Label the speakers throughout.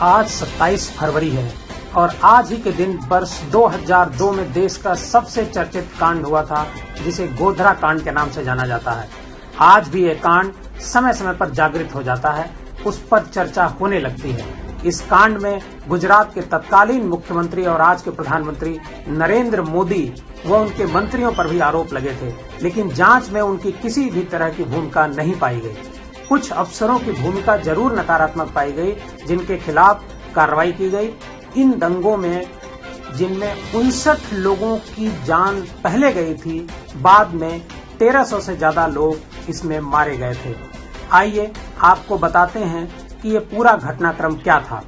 Speaker 1: आज 27 फरवरी है और आज ही के दिन वर्ष 2002 में देश का सबसे चर्चित कांड हुआ था, जिसे गोधरा कांड के नाम से जाना जाता है। आज भी ये कांड समय समय पर जागृत हो जाता है, उस पर चर्चा होने लगती है। इस कांड में गुजरात के तत्कालीन मुख्यमंत्री और आज के प्रधानमंत्री नरेंद्र मोदी व उनके मंत्रियों पर भी आरोप लगे थे, लेकिन जांच में उनकी किसी भी तरह की भूमिका नहीं पाई गई। कुछ अफसरों की भूमिका जरूर नकारात्मक पाई गई, जिनके खिलाफ कार्रवाई की गई। इन दंगों में जिनमें 59 लोगों की जान पहले गई थी, बाद में 1300 से ज्यादा लोग इसमें मारे गए थे। आइए आपको बताते हैं कि ये पूरा घटनाक्रम क्या था।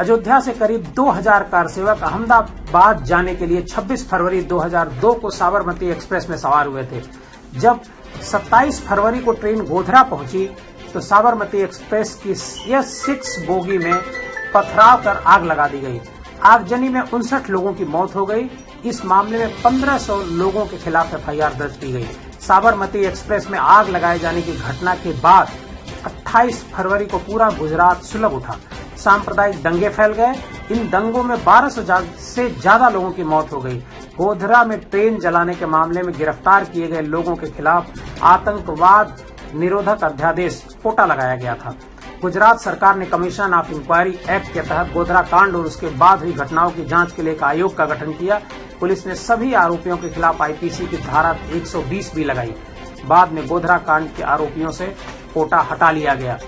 Speaker 1: अयोध्या से करीब 2000 कार सेवक अहमदाबाद जाने के लिए 26 फरवरी 2002 को साबरमती एक्सप्रेस में सवार हुए थे। जब 27 फरवरी को ट्रेन गोधरा पहुंची तो साबरमती एक्सप्रेस की S6 बोगी में पथराव कर आग लगा दी गई। आगजनी में 59 लोगों की मौत हो गई। इस मामले में 1500 लोगों के खिलाफ FIR दर्ज की गई। साबरमती एक्सप्रेस में आग लगाए जाने की घटना के बाद 28 फरवरी को पूरा गुजरात सुलग उठा। सांप्रदायिक दंगे फैल गए। इन दंगों में 1200 से ज्यादा लोगों की मौत हो गई। गोधरा में ट्रेन जलाने के मामले में गिरफ्तार किए गए लोगों के खिलाफ आतंकवाद निरोधक अध्यादेश कोटा लगाया गया था। गुजरात सरकार ने कमीशन ऑफ इंक्वायरी एक्ट के तहत गोधरा कांड और उसके बाद हुई घटनाओं की जांच के लिए एक आयोग का गठन किया। पुलिस ने सभी आरोपियों के खिलाफ IPC की धारा 120 भी लगाई। बाद में गोधरा कांड के आरोपियों से कोटा हटा लिया गया।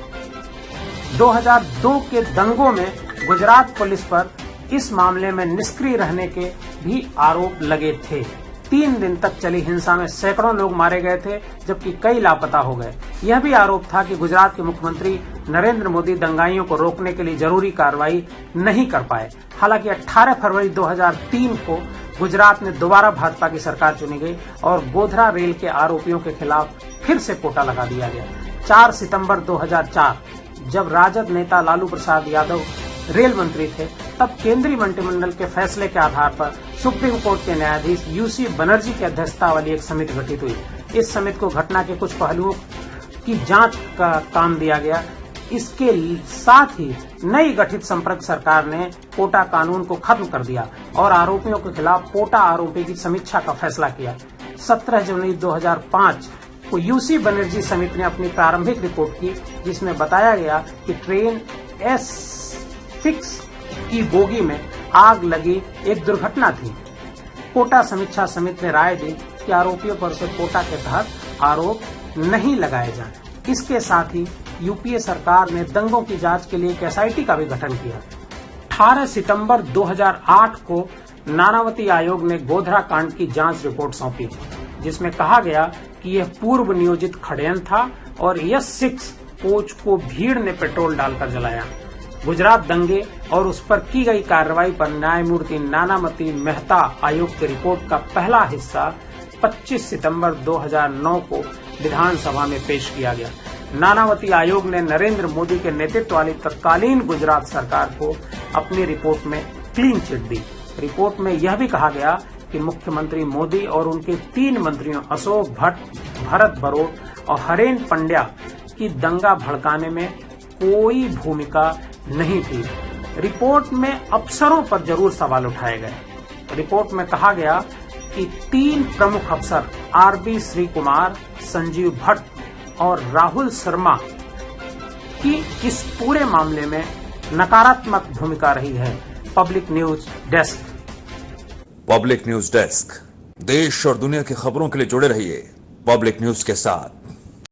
Speaker 1: 2002 के दंगों में गुजरात पुलिस पर इस मामले में निष्क्रिय रहने के भी आरोप लगे थे। 3 दिन तक चली हिंसा में सैकड़ों लोग मारे गए थे, जबकि कई लापता हो गए। यह भी आरोप था कि गुजरात के मुख्यमंत्री नरेंद्र मोदी दंगाइयों को रोकने के लिए जरूरी कार्रवाई नहीं कर पाए। हालांकि 18 फरवरी 2003 को गुजरात में दोबारा भाजपा की सरकार चुनी गई और गोधरा रेल के आरोपियों के खिलाफ फिर से कोटा लगा दिया गया। 4 सितंबर 2004 जब राजद नेता लालू प्रसाद यादव रेल मंत्री थे, तब केंद्रीय मंत्रिमंडल के फैसले के आधार पर सुप्रीम कोर्ट के न्यायाधीश UC बनर्जी की अध्यक्षता वाली एक समिति गठित हुई। इस समिति को घटना के कुछ पहलुओं की जांच का काम दिया गया। इसके साथ ही नई गठित संपर्क सरकार ने कोटा कानून को खत्म कर दिया और आरोपियों के खिलाफ कोटा आरोपी की समीक्षा का फैसला किया। 17 जनवरी 2005 को UC बनर्जी समिति ने अपनी प्रारंभिक रिपोर्ट की, जिसमें बताया गया कि ट्रेन S6 की बोगी में आग लगी एक दुर्घटना थी। कोटा समीक्षा समिति ने राय दी कि आरोपियों पर से कोटा के तहत आरोप नहीं लगाए जाएं। इसके साथ ही UPA सरकार ने दंगों की जांच के लिए एक SIT का भी गठन किया। 18 सितंबर 2008 को नानावती आयोग ने गोधरा कांड की जांच रिपोर्ट सौंपी, जिसमें कहा गया कि यह पूर्व नियोजित षड्यंत्र था और S6 कोच को भीड़ ने पेट्रोल डालकर जलाया। गुजरात दंगे और उस पर की गई कार्रवाई पर न्यायमूर्ति नानावती मेहता आयोग की रिपोर्ट का पहला हिस्सा 25 सितंबर 2009 को विधानसभा में पेश किया गया। नानावती आयोग ने नरेंद्र मोदी के नेतृत्व वाली तत्कालीन गुजरात सरकार को अपनी रिपोर्ट में क्लीन चिट दी। रिपोर्ट में यह भी कहा गया कि मुख्यमंत्री मोदी और उनके 3 मंत्रियों अशोक भट्ट, भरत बरोट और हरेन पंड्या की दंगा भड़काने में कोई भूमिका नहीं थी। रिपोर्ट में अफसरों पर जरूर सवाल उठाए गए। रिपोर्ट में कहा गया कि 3 प्रमुख अफसर RB श्री कुमार, संजीव भट्ट और राहुल शर्मा की इस पूरे मामले में नकारात्मक भूमिका रही है। Public news desk.
Speaker 2: Public news desk, देश और दुनिया की खबरों के लिए जुड़े रहिए पब्लिक न्यूज के साथ।